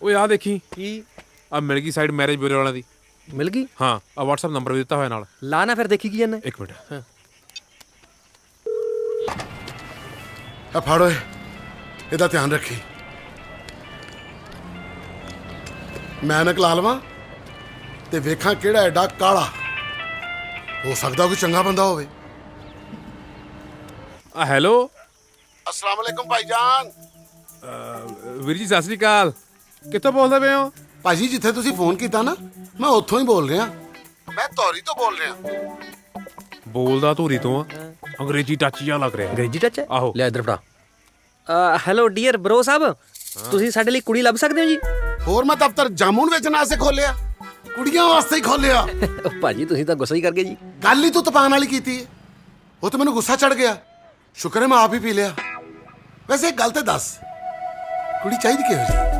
ਓਏ ਆ ਦੇਖੀ ਕੀ ਆ ਮਿਲ ਗਈ ਸਾਈਡ ਮੈਰਿਜ ਬਿਊਰੋ ਵਾਲਿਆਂ ਦੀ। ਮਿਲ ਗਈ? ਹਾਂ ਆ WhatsApp ਨੰਬਰ ਵੀ ਦਿੱਤਾ ਹੋਇਆ ਨਾਲ। ਲਾ ਨਾ ਫਿਰ ਦੇਖੀ ਕੀ ਇਹਨੇ। ਇੱਕ ਮਿੰਟ। ਆ ਫੜ ਓਏ, ਇਹਦਾ ਧਿਆਨ ਰੱਖੀ। ਮੈਂ ਐਨਕ ਲਾ ਲਵਾਂ ਤੇ ਵੇਖਾਂ ਕਿਹੜਾ ਐਡਾ ਕਾਲਾ। ਹੋ ਸਕਦਾ ਕੋਈ ਚੰਗਾ ਬੰਦਾ ਹੋਵੇ। ਆ ਹੈਲੋ अस्सलाम वालेकुम भाईजान। ਵੀਰ ਜੀ, ਸਤਿ ਸ੍ਰੀ ਅਕਾਲ। ਕਿੱਥੋਂ ਬੋਲਦੇ ਪਏ ਹੋ? ਭਾਜੀ ਜਿੱਥੇ ਤੁਸੀਂ ਫੋਨ ਕੀਤਾ ਨਾ, ਮੈਂ ਉੱਥੋਂ ਹੀ ਬੋਲ ਰਿਹਾ। ਮੈਂ ਧੌਰੀ ਤੋਂ ਬੋਲ ਰਿਹਾ। ਬੋਲਦਾ ਧੂਰੀ ਤੋਂ ਆ। ਅੰਗਰੇਜ਼ੀ ਟੱਚ ਜਿਹਾ ਲੱਗ ਰਿਹਾ। ਅੰਗਰੇਜ਼ੀ ਟੱਚ ਹੈ? ਆਹੋ। ਲੈ ਇੱਧਰ ਫੜਾ। ਹੈਲੋ ਡੀਅਰ ਬ్రో ਸਾਹਿਬ, ਤੁਸੀਂ ਸਾਡੇ ਲਈ ਕੁੜੀ ਲੱਭ ਸਕਦੇ ਹੋ ਜੀ? ਹੋਰ ਮੈਂ ਦਫ਼ਤਰ ਜਾਮੂਨ ਵੇਚਣ ਵਾਸਤੇ ਖੋਲਿਆ, ਕੁੜੀਆਂ ਵਾਸਤੇ ਹੀ ਖੋਲਿਆ। ਉਹ ਭਾਜੀ ਤੁਸੀਂ ਤਾਂ ਗੁੱਸਾ ਹੀ ਕਰ ਗਏ ਜੀ। ਗੱਲ ਹੀ ਤੂੰ ਤਪਾਨ ਵਾਲੀ ਕੀਤੀ ਹੈ। ਉਹ ਤਾਂ ਮੈਨੂੰ ਗੁੱਸਾ ਚੜ ਗਿਆ। ਸ਼ੁਕਰ ਹੈ ਮੈਂ ਆਪ ਹੀ ਪੀ ਲਿਆ। ਵੈਸੇ ਇੱਕ ਗੱਲ ਤੇ ਦੱਸ, ਕੁੜੀ ਚਾਹੀਦੀ ਕਿਹੋ ਜਿਹੀ?